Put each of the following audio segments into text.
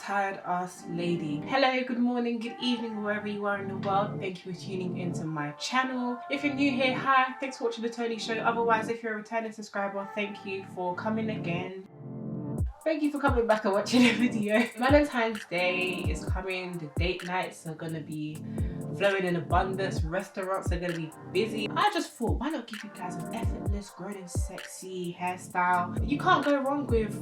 tired ass lady. Hello, good morning, good evening, wherever you are in the world. Thank you for tuning into my channel. If you're new here, hi, thanks for watching the Tony Show. Otherwise, if you're a returning subscriber, thank you for coming again. Thank you for coming back and watching the video. Valentine's Day is coming. The date nights are gonna be flowing in abundance. Restaurants are gonna be busy. I just thought, why not give you guys an effortless, grown and sexy hairstyle? You can't go wrong with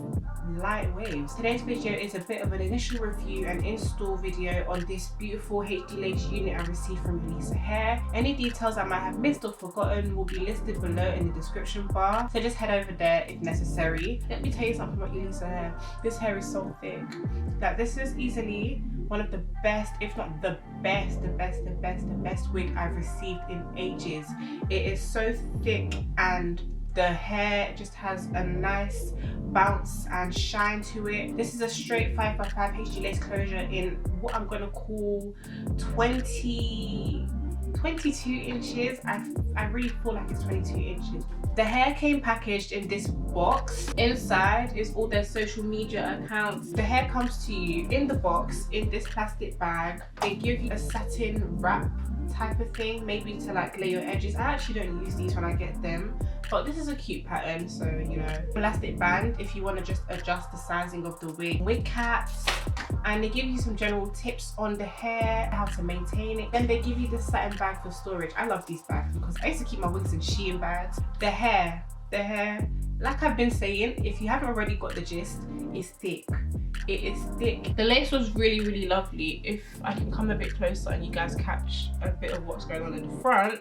light waves. Today's video is a bit of an initial review and install video on this beautiful HD lace unit I received from Yolissa Hair. Any details I might have missed or forgotten will be listed below in the description bar, so just head over there if necessary. Let me tell you something about Yolissa Hair. This hair is so thick that this is easily one of the best, if not the best wig I've received in ages. It is so thick and the hair just has a nice bounce and shine to it. This is a straight 5x5 HD lace closure in what I'm gonna call 22 inches. I really feel like it's 22 inches. The hair came packaged in this box. Inside is all their social media accounts. The hair comes to you in the box in this plastic bag. They give you a satin wrap type of thing, maybe to like lay your edges. I actually don't use these when I get them, but this is a cute pattern, so you know. Elastic band if you want to just adjust the sizing of the wig caps, and they give you some general tips on the hair, how to maintain it. Then they give you this satin bag for storage. I love these bags because I used to keep my wigs in Shein bags. The hair, like I've been saying, if you haven't already got the gist, it's thick. It is thick. The lace was really lovely. If I can come a bit closer and you guys catch a bit of what's going on in the front,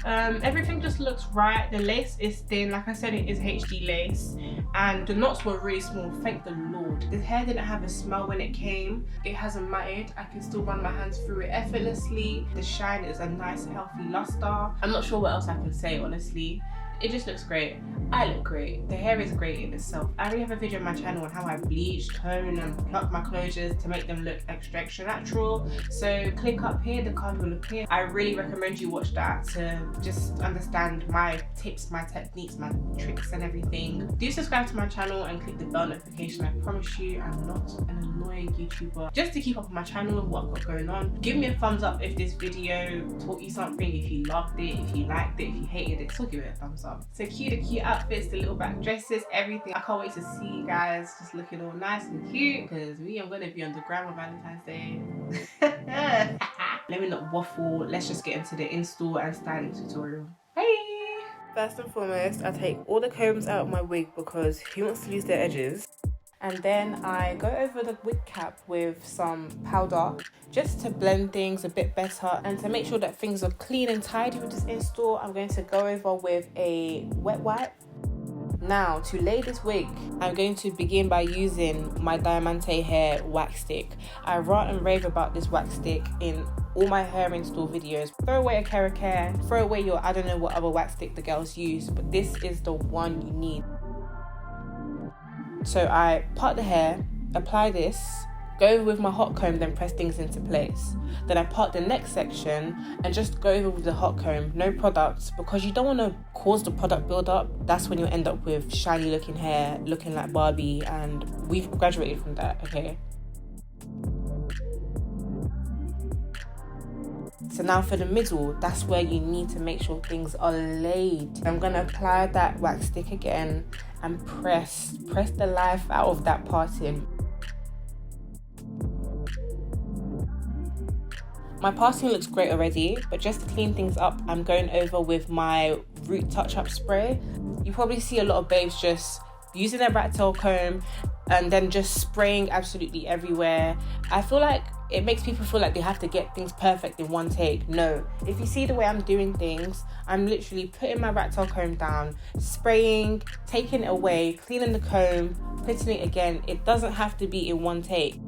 everything just looks right. The lace is thin, like I said, it is HD lace, and the knots were really small, thank the Lord. The hair didn't have a smell when it came. It hasn't matted. I can still run my hands through it effortlessly. The shine is a nice healthy luster. I'm not sure what else I can say, honestly. It just looks great. I look great. The hair is great in itself. I already have a video on my channel on how I bleach, tone and pluck my closures to make them look extra natural. So click up here, the card will appear. I really recommend you watch that to just understand my tips, my techniques, my tricks and everything. Do subscribe to my channel and click the bell notification. I promise you I'm not an annoying YouTuber. Just to keep up with my channel and what I've got going on. Give me a thumbs up if this video taught you something, if you loved it, if you liked it, if you hated it, still give it a thumbs up. So cute outfits, the little back dresses, everything. I can't wait to see you guys just looking all nice and cute, because me, I'm gonna be on the gram on Valentine's Day. Let me not waffle, let's just get into the install and styling tutorial. Hey! First and foremost, I take all the combs out of my wig because who wants to lose their edges? And then I go over the wig cap with some powder just to blend things a bit better and to make sure that things are clean and tidy with this install. I'm going to go over with a wet wipe. Now to lay this wig, I'm going to begin by using my Diamante hair wax stick. I rant and rave about this wax stick in all my hair install videos. Throw away a care, throw away your, I don't know what other wax stick the girls use, but this is the one you need. So I part the hair, apply this, go over with my hot comb, then press things into place. Then I part the next section and just go over with the hot comb, no products, because you don't want to cause the product build up. That's when you'll end up with shiny looking hair, looking like Barbie, and we've graduated from that, okay? So now for the middle, that's where you need to make sure things are laid. I'm gonna apply that wax stick again and press the life out of that parting. My parting looks great already, but just to clean things up, I'm going over with my root touch-up spray. You probably see a lot of babes just using their rat tail comb and then just spraying absolutely everywhere. I feel like it makes people feel like they have to get things perfect in one take. No, if you see the way I'm doing things, I'm literally putting my rat tail comb down, spraying, taking it away, cleaning the comb, putting it again. It doesn't have to be in one take.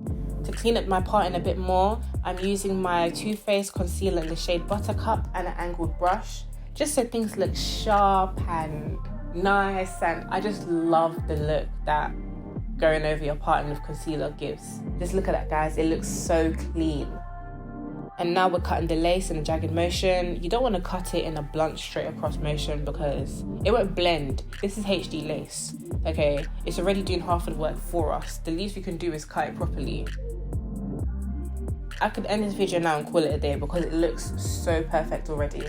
To clean up my parting a bit more, I'm using my Too Faced concealer in the shade Buttercup and an angled brush, just so things look sharp and nice, and I just love the look that going over your parting with concealer gives. Just look at that, guys, it looks so clean. And now we're cutting the lace in a jagged motion. You don't want to cut it in a blunt straight across motion because it won't blend. This is HD lace, okay? It's already doing half of the work for us. The least we can do is cut it properly. I could end this video now and call it a day because it looks so perfect already.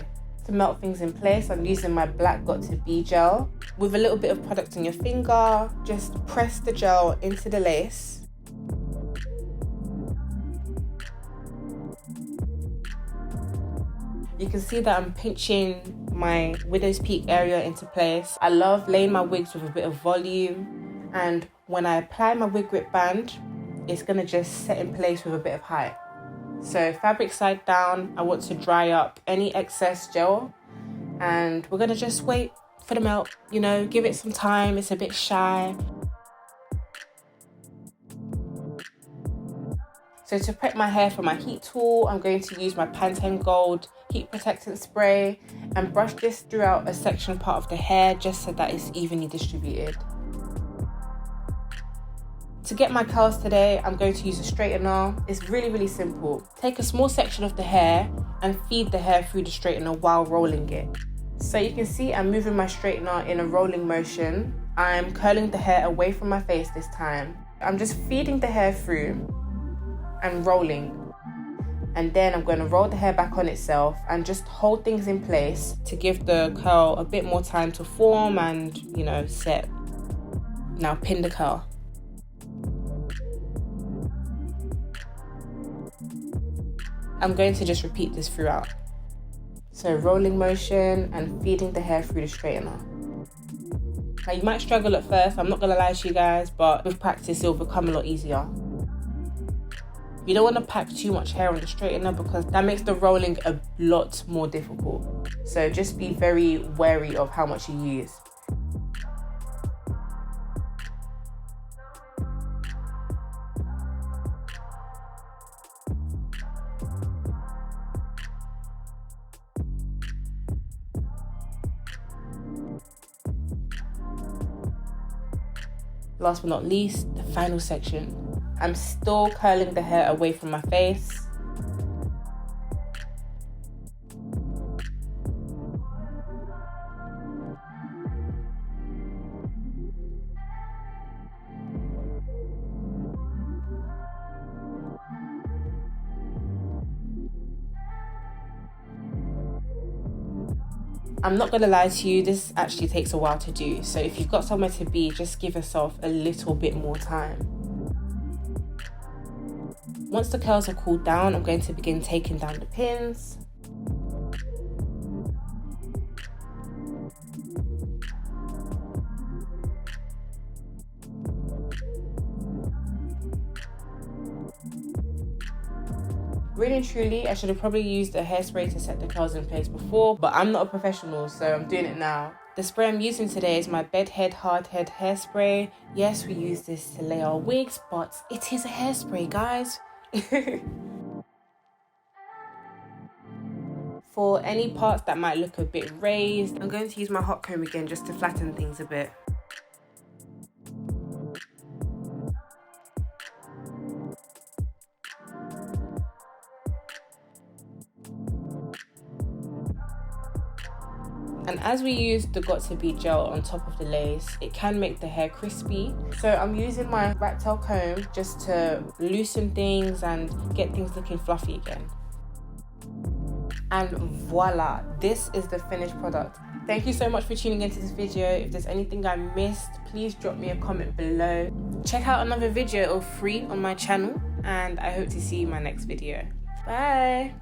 To melt things in place, I'm using my black Got2b gel. With a little bit of product on your finger, just press the gel into the lace. You can see that I'm pinching my widow's peak area into place. I love laying my wigs with a bit of volume, and when I apply my wig grip band, it's gonna just set in place with a bit of height. So fabric side down, I want to dry up any excess gel, and we're gonna just wait for the melt, you know, give it some time. It's a bit shy. So to prep my hair for my heat tool, I'm going to use my Pantene Gold heat protectant spray and brush this throughout a section part of the hair just so that it's evenly distributed. To get my curls today, I'm going to use a straightener. It's really simple. Take a small section of the hair and feed the hair through the straightener while rolling it. So you can see I'm moving my straightener in a rolling motion. I'm curling the hair away from my face this time. I'm just feeding the hair through and rolling, and then I'm going to roll the hair back on itself and just hold things in place to give the curl a bit more time to form and, you know, set. Now pin the curl. I'm going to just repeat this throughout. So rolling motion and feeding the hair through the straightener. Now you might struggle at first, I'm not going to lie to you guys, but with practice it'll become a lot easier. You don't want to pack too much hair on the straightener because that makes the rolling a lot more difficult. So just be very wary of how much you use. Last but not least, the final section. I'm still curling the hair away from my face. I'm not gonna lie to you, this actually takes a while to do. So if you've got somewhere to be, just give yourself a little bit more time. Once the curls are cooled down, I'm going to begin taking down the pins. Really and truly, I should have probably used a hairspray to set the curls in place before, but I'm not a professional, so I'm doing it now. The spray I'm using today is my Bedhead Hardhead hairspray. Yes, we use this to lay our wigs, but it is a hairspray, guys. For any parts that might look a bit raised, I'm going to use my hot comb again just to flatten things a bit. And as we use the Got2b gel on top of the lace, it can make the hair crispy. So I'm using my rat tail comb just to loosen things and get things looking fluffy again. And voila, this is the finished product. Thank you so much for tuning into this video. If there's anything I missed, please drop me a comment below. Check out another video for free on my channel, and I hope to see you in my next video. Bye.